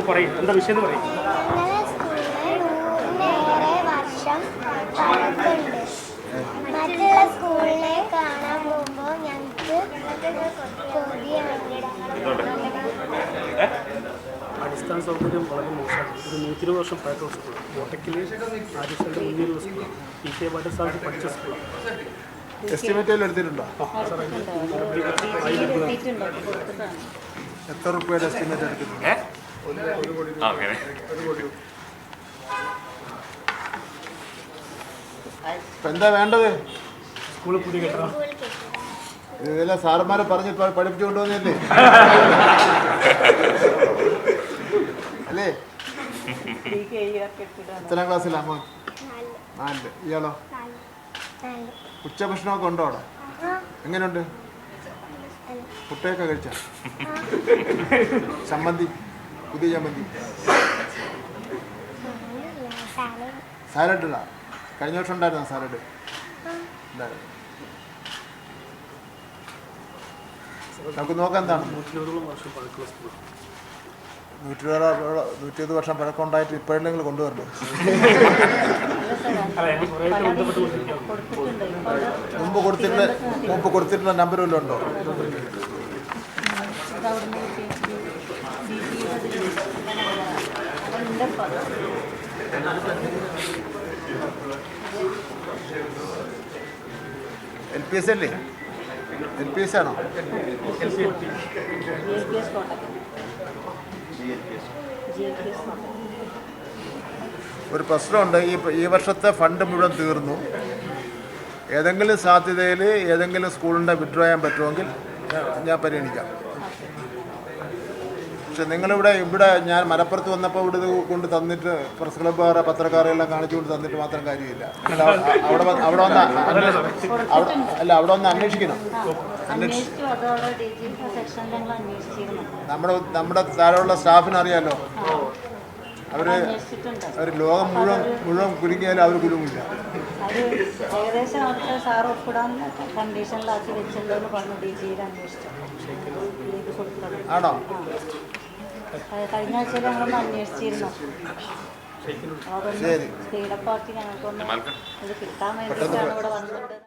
പറയും എന്താ വിഷയം എന്ന് പറയും. മറ്റുള്ള സ്കൂളിനെ കാണാൻ പോകുമ്പോൾ ഞങ്ങൾക്ക് അടിസ്ഥാന സൗകര്യം വളരെ മോശമാണ്. ഒരു 120 വർഷം പഴക്കമുള്ള സ്കൂളാണ്. കോട്ടക്കിൽ ആദിശയുടെ മുന്നിലുള്ള സ്കൂളാണ്. PK പാഠശാലയിൽ പഠിച്ച സ്കൂളാണ്. എസ്റ്റിമേറ്റ് എടുത്തിട്ടുണ്ടോ? എത്ര രൂപയുടെ എസ്റ്റിമേറ്റ് എടുത്തിട്ടുണ്ട്? 1 കോടി രൂപ. ഇപ്പം എന്താ വേണ്ടത്? സ്കൂളിൽ പുതിയ കെട്ടണം. ഇതെല്ലാം സാറന്മാരെ പറഞ്ഞ് പഠിപ്പിച്ചു കൊണ്ടുവന്നല്ലേ അല്ലേ? എത്രാം ക്ലാസ്സിലാണ് മോൻ? 4. ഇയാളോ? ഉച്ചഭക്ഷണമൊക്കെ ഉണ്ടോ അവിടെ? എങ്ങനെയുണ്ട്? മുട്ടയൊക്കെ കഴിച്ചാ? ചമ്മന്തി, പുതിയ ചമ്മന്തി, സാലഡ് ഇല്ല? കഴിഞ്ഞ വർഷം ഉണ്ടായിരുന്നോ സാലഡ്? ഉണ്ടായിരുന്നു. നമുക്ക് നോക്കാം എന്താണ്. 120 വർഷം പഴക്കമുള്ള സ്കൂളാണ്. 120 വർഷം പഴക്കം ഉണ്ടായിട്ട് ഇപ്പോഴെങ്കിലും കൊണ്ടുവരണ്ടോ? മുമ്പ് കൊടുത്തിട്ടുള്ള നമ്പർ വല്ലതും ഉണ്ടോ? LPS അല്ലേ? LPS ആണോ? ഒരു പ്രശ്നമുണ്ട്. ഈ വർഷത്തെ ഫണ്ട് മുഴുവൻ തീർന്നു. ഏതെങ്കിലും സാധ്യതയിൽ ഏതെങ്കിലും സ്കൂളിൻ്റെ വിഡ്രോ ചെയ്യാൻ പറ്റുമെങ്കിൽ ഞാൻ പരിഗണിക്കാം. പക്ഷെ ഇവിടെ ഞാൻ മലപ്പുറത്ത് വന്നപ്പോൾ ഇവിടെ കൊണ്ട് തന്നിട്ട് പ്രസ് ക്ലബ്ബുകാരെ പത്രക്കാരെല്ലാം കാണിച്ചു കൊണ്ട് തന്നിട്ട് മാത്രം കാര്യമില്ല. അവിടെ വന്ന് അന്വേഷിക്കണം. നമ്മുടെ താഴെയുള്ള സ്റ്റാഫിന് അറിയാലോ. അവർ ലോകം മുഴുവൻ കുലുങ്ങിയാലും അവർ കുലുങ്ങില്ല. ഏകദേശം അവിടുത്തെ സാർ ഒപ്പിടാൻ കണ്ടീഷനിലാക്കി വെച്ചിട്ടുണ്ടെന്ന് പറഞ്ഞു. DG ആണോ? കഴിഞ്ഞ ആഴ്ചയിൽ ഞങ്ങളൊന്ന് അന്വേഷിച്ചിരുന്നു. അതൊന്ന് സ്പീഡപ്പാക്കി ഞങ്ങൾക്കൊന്ന് ഇത് കിട്ടാൻ വേണ്ടിയിട്ടാണ് ഇവിടെ വന്നിട്ട്.